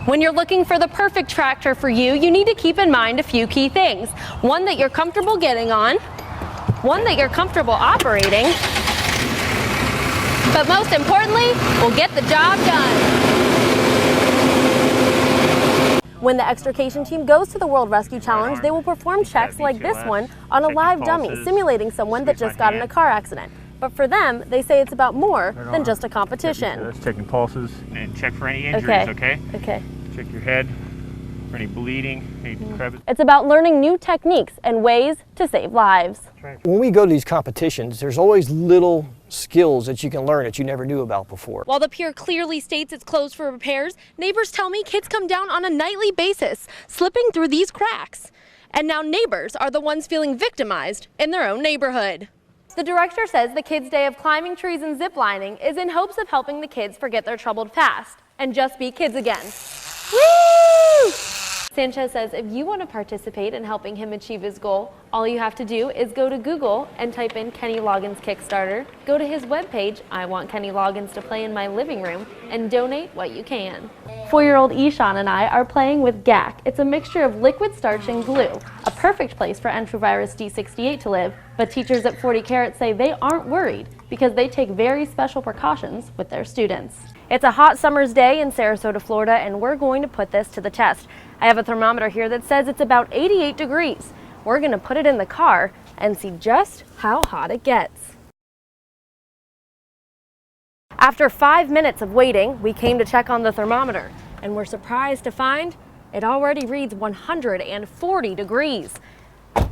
When you're looking for the perfect tractor for you, you need to keep in mind a few key things. One that you're comfortable getting on, one that you're comfortable operating, but most importantly, will get the job done. When the extrication team goes to the World Rescue Challenge, they will perform checks like this one on a live dummy, simulating someone that just got in a car accident. But for them, they say it's about more than just a competition. That's checking pulses and check for any injuries, okay? Okay. Check your head for any bleeding, any crevice. It's about learning new techniques and ways to save lives. When we go to these competitions, there's always little skills that you can learn that you never knew about before. While the pier clearly states it's closed for repairs, neighbors tell me kids come down on a nightly basis, slipping through these cracks. And now neighbors are the ones feeling victimized in their own neighborhood. The director says the kids' day of climbing trees and ziplining is in hopes of helping the kids forget their troubled past and just be kids again. Woo! Sanchez says if you want to participate in helping him achieve his goal, all you have to do is go to Google and type in Kenny Loggins Kickstarter, go to his webpage, I want Kenny Loggins to play in my living room, and donate what you can. 4-year-old Ishan and I are playing with GAC. It's a mixture of liquid starch and glue, a perfect place for enterovirus D68 to live, but teachers at 40 Carat say they aren't worried because they take very special precautions with their students. It's a hot summer's day in Sarasota, Florida, and we're going to put this to the test. I have a thermometer here that says it's about 88 degrees. We're going to put it in the car and see just how hot it gets. After 5 minutes of waiting, we came to check on the thermometer, and we're surprised to find it already reads 140 degrees.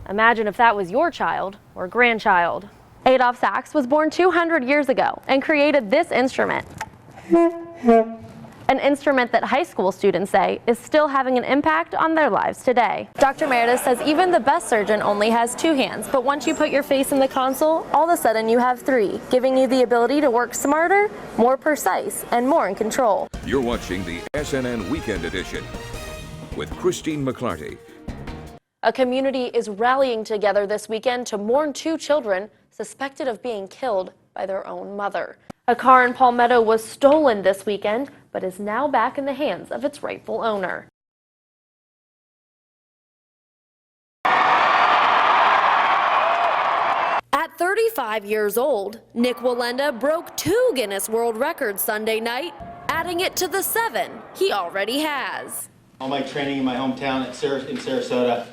Imagine if that was your child or grandchild. Adolph Sax was born 200 years ago and created this instrument. An instrument that high school students say is still having an impact on their lives today. Dr. Meredith says even the best surgeon only has 2 hands, but once you put your face in the console, all of a sudden you have 3, giving you the ability to work smarter, more precise, and more in control. You're watching the SNN Weekend Edition with Christine McLarty. A community is rallying together this weekend to mourn 2 children suspected of being killed by their own mother. A car in Palmetto was stolen this weekend, but is now back in the hands of its rightful owner. At 35 years old, Nick Wallenda broke 2 Guinness World Records Sunday night, adding it to the 7 he already has. All my training in my hometown in Sarasota,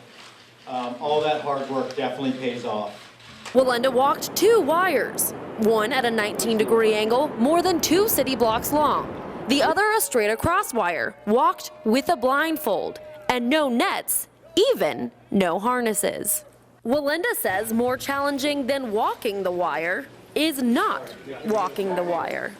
all that hard work definitely pays off. Wallenda walked 2 wires, one at a 19-degree angle, more than 2 city blocks long. The other a straight across wire, walked with a blindfold, and no nets, even no harnesses. Wallenda says more challenging than walking the wire is not walking the wire.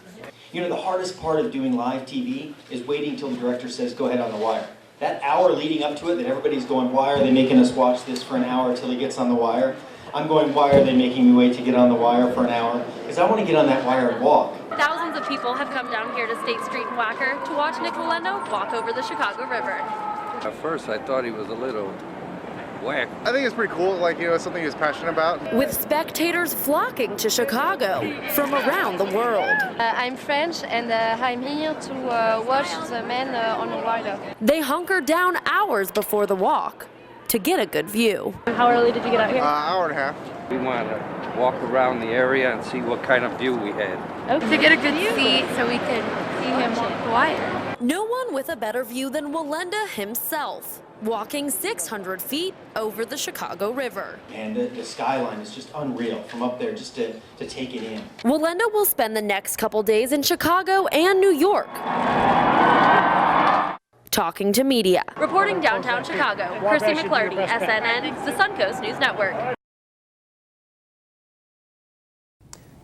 You know, the hardest part of doing live TV is waiting until the director says, go ahead on the wire. That hour leading up to it that everybody's going, why are they making us watch this for an hour until he gets on the wire? I'm going, why are they making me wait to get on the wire for an hour? Because I want to get on that wire and walk. Thousands of people have come down here to State Street in Wacker to watch Nick Wallenda walk over the Chicago River. At first I thought he was a little whack. I think it's pretty cool, like, you know, something he's passionate about. With spectators flocking to Chicago from around the world. I'm French and I'm here to watch the man on the wire. They hunkered down hours before the walk to get a good view. How early did you get out here? Hour and a half. We wanted to walk around the area and see what kind of view we had. Okay. To get a good seat so we could see him walk the wire. No one with a better view than Wallenda himself, walking 600 feet over the Chicago River. And the skyline is just unreal from up there, just to take it in. Wallenda will spend the next couple days in Chicago and New York, talking to media. Reporting downtown Chicago, Chrissy McLarty, SNN, the Suncoast News Network.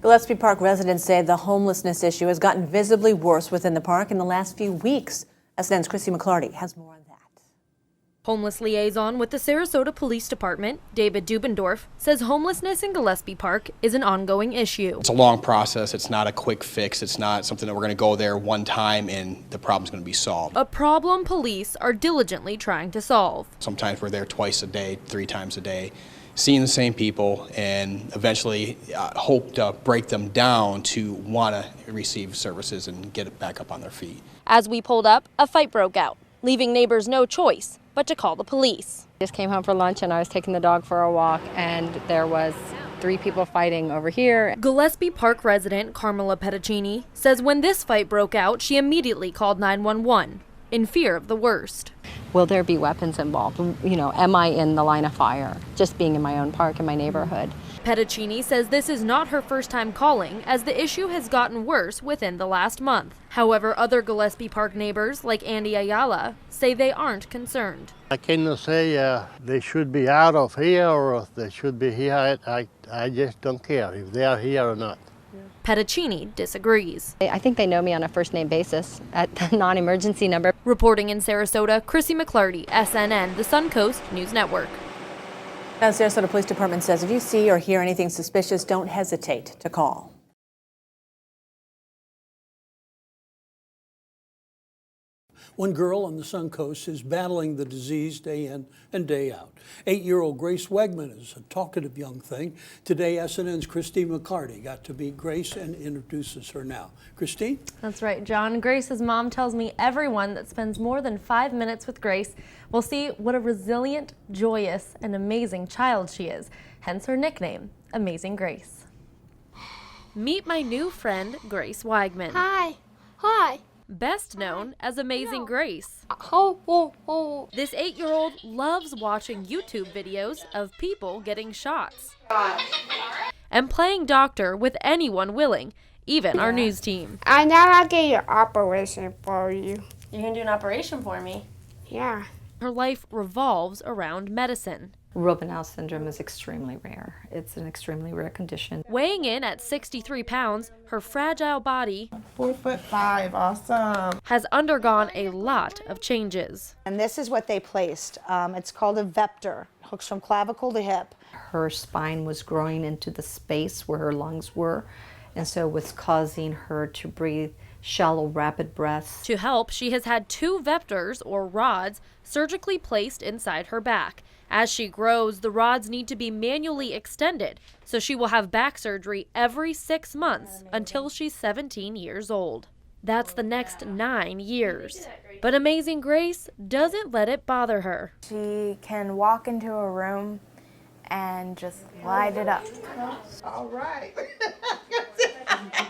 Gillespie Park residents say the homelessness issue has gotten visibly worse within the park in the last few weeks. SNN's Chrissy McLarty has more on that. Homeless liaison with the Sarasota Police Department, David Dubendorf, says homelessness in Gillespie Park is an ongoing issue. It's a long process. It's not a quick fix. It's not something that we're going to go there one time and the problem's going to be solved. A problem police are diligently trying to solve. Sometimes we're there twice a day, 3 times a day, seeing the same people, and eventually hope to break them down to want to receive services and get it back up on their feet. As we pulled up, a fight broke out, leaving neighbors no choice but to call the police. Just came home for lunch and I was taking the dog for a walk and there was 3 people fighting over here. Gillespie Park resident Carmela Petticini says when this fight broke out, she immediately called 911 in fear of the worst. Will there be weapons involved? You know, am I in the line of fire? Just being in my own park in my neighborhood. Petticini says this is not her first time calling, as the issue has gotten worse within the last month. However, other Gillespie Park neighbors, like Andy Ayala, say they aren't concerned. I cannot say they should be out of here or they should be here. I just don't care if they are here or not. Petticini disagrees. I think they know me on a first name basis at the non-emergency number. Reporting in Sarasota, Chrissy McLarty, SNN, the Suncoast News Network. Now, the Sarasota Police Department says if you see or hear anything suspicious, don't hesitate to call. One girl on the Suncoast is battling the disease day in and day out. 8-year-old Grace Wegman is a talkative young thing. Today, SNN's Christine McLarty got to meet Grace and introduces her now. Christine? That's right, John. Grace's mom tells me everyone that spends more than 5 minutes with Grace will see what a resilient, joyous, and amazing child she is. Hence her nickname, Amazing Grace. Meet my new friend, Grace Wegman. Hi. Hi. Best known as Amazing Grace. Oh. This 8-year-old loves watching YouTube videos of people getting shots and playing doctor with anyone willing, even our news team. I know I'll get your operation for you. You can do an operation for me? Yeah. Her life revolves around medicine. Robinow syndrome is extremely rare. It's an extremely rare condition. Weighing in at 63 pounds, her fragile body 4'5", awesome. has undergone a lot of changes. And this is what they placed. It's called a vector, hooks from clavicle to hip. Her spine was growing into the space where her lungs were, and so it was causing her to breathe shallow, rapid breaths. To help, she has had 2 vectors, or rods, surgically placed inside her back. As she grows, the rods need to be manually extended, so she will have back surgery every 6 months until she's 17 years old. That's the next 9 years. But Amazing Grace doesn't let it bother her. She can walk into a room and just light it up. All right.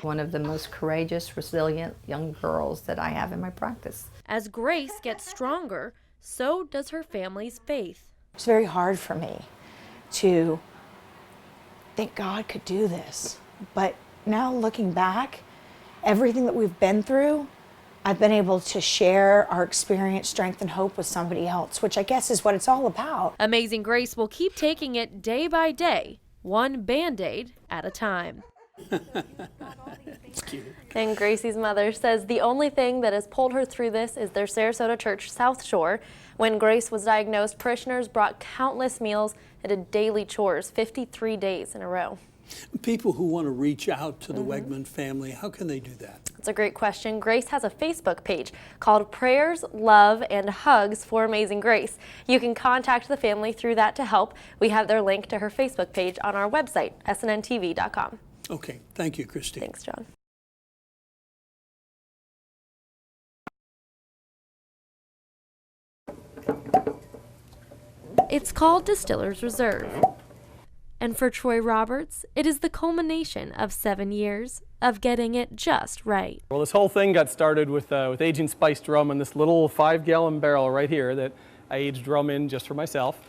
One of the most courageous, resilient young girls that I have in my practice. As Grace gets stronger, so does her family's faith. It's very hard for me to think God could do this. But now looking back, everything that we've been through, I've been able to share our experience, strength, and hope with somebody else, which I guess is what it's all about. Amazing Grace will keep taking it day by day, one Band-Aid at a time. It's cute. And Gracie's mother says the only thing that has pulled her through this is their Sarasota church, South Shore. When Grace was diagnosed, parishioners brought countless meals and did daily chores 53 days in a row. People who want to reach out to the Wegman family, how can they do that? It's a great question. Grace has a Facebook page called Prayers, Love, and Hugs for Amazing Grace. You can contact the family through that to help. We have their link to her Facebook page on our website, snntv.com. Okay, thank you, Christine. Thanks, John. It's called Distiller's Reserve. And for Troy Roberts, it is the culmination of 7 years of getting it just right. Well, this whole thing got started with aging spiced rum in this little 5-gallon barrel right here that I aged rum in just for myself.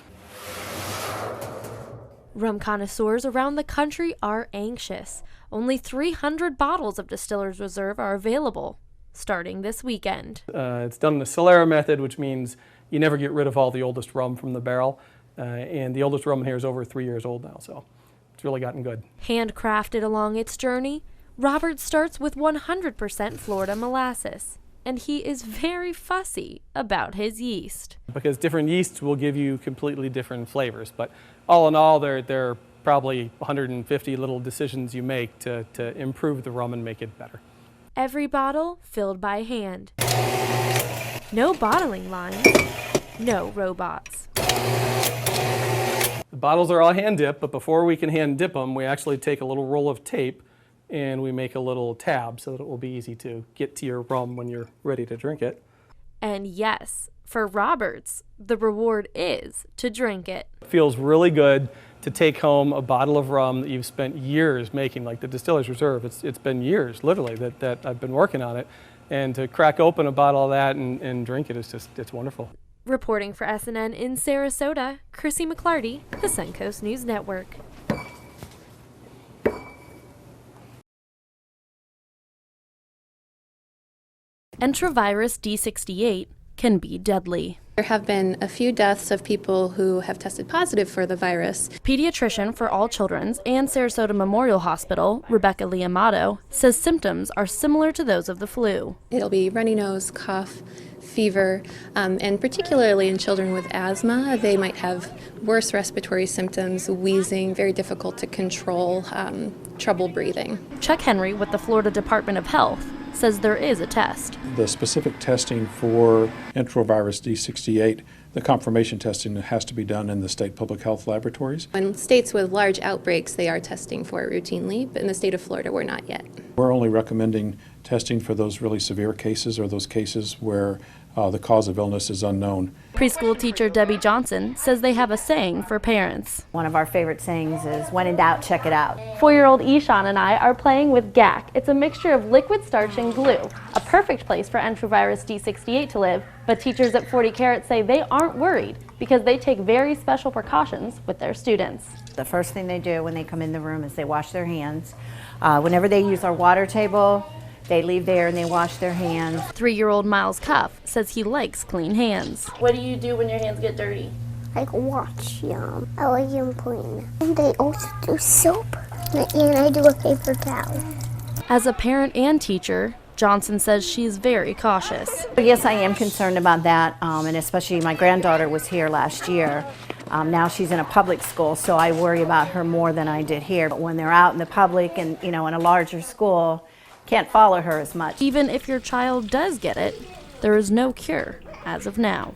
Rum connoisseurs around the country are anxious. Only 300 bottles of Distiller's Reserve are available, starting this weekend. It's done in the Solera method, which means you never get rid of all the oldest rum from the barrel. And the oldest rum here is over 3 years old now, so it's really gotten good. Handcrafted along its journey, Robert starts with 100% Florida molasses, and he is very fussy about his yeast. Because different yeasts will give you completely different flavors, but all in all, there are probably 150 little decisions you make to improve the rum and make it better. Every bottle filled by hand. No bottling lines, no robots. The bottles are all hand dipped, but before we can hand dip them, we actually take a little roll of tape and we make a little tab so that it will be easy to get to your rum when you're ready to drink it. And yes, for Roberts, the reward is to drink it. It feels really good to take home a bottle of rum that you've spent years making, like the Distiller's Reserve. It's been years, literally, that I've been working on it. And to crack open a bottle of that and drink it, it's wonderful. Reporting for SNN in Sarasota, Chrissy McLarty, the Suncoast News Network. Enterovirus D68 can be deadly. There have been a few deaths of people who have tested positive for the virus. Pediatrician for All Children's and Sarasota Memorial Hospital, Rebecca Liamato, says symptoms are similar to those of the flu. It'll be runny nose, cough, fever, and particularly in children with asthma, they might have worse respiratory symptoms, wheezing, very difficult to control, trouble breathing. Chuck Henry with the Florida Department of Health says there is a test. The specific testing for enterovirus D68, the confirmation testing has to be done in the state public health laboratories. In states with large outbreaks, they are testing for it routinely, but in the state of Florida, we're not yet. We're only recommending testing for those really severe cases or those cases where the cause of illness is unknown. Preschool teacher Debbie Johnson says they have a saying for parents. One of our favorite sayings is, when in doubt, check it out. 4-year-old Ishan and I are playing with GAC. It's a mixture of liquid starch and glue, a perfect place for enterovirus D68 to live, but teachers at 40 Carats say they aren't worried because they take very special precautions with their students. The first thing they do when they come in the room is they wash their hands. Whenever they use our water table, they leave there and they wash their hands. 3-year-old Miles Cuff says he likes clean hands. What do you do when your hands get dirty? I wash them. I like them clean. And they also do soap. And I do a paper towel. As a parent and teacher, Johnson says she's very cautious. Yes, I am concerned about that, and especially my granddaughter was here last year. Now she's in a public school, so I worry about her more than I did here. But when they're out in the public and, in a larger school, can't follow her as much. Even if your child does get it, there is no cure as of now.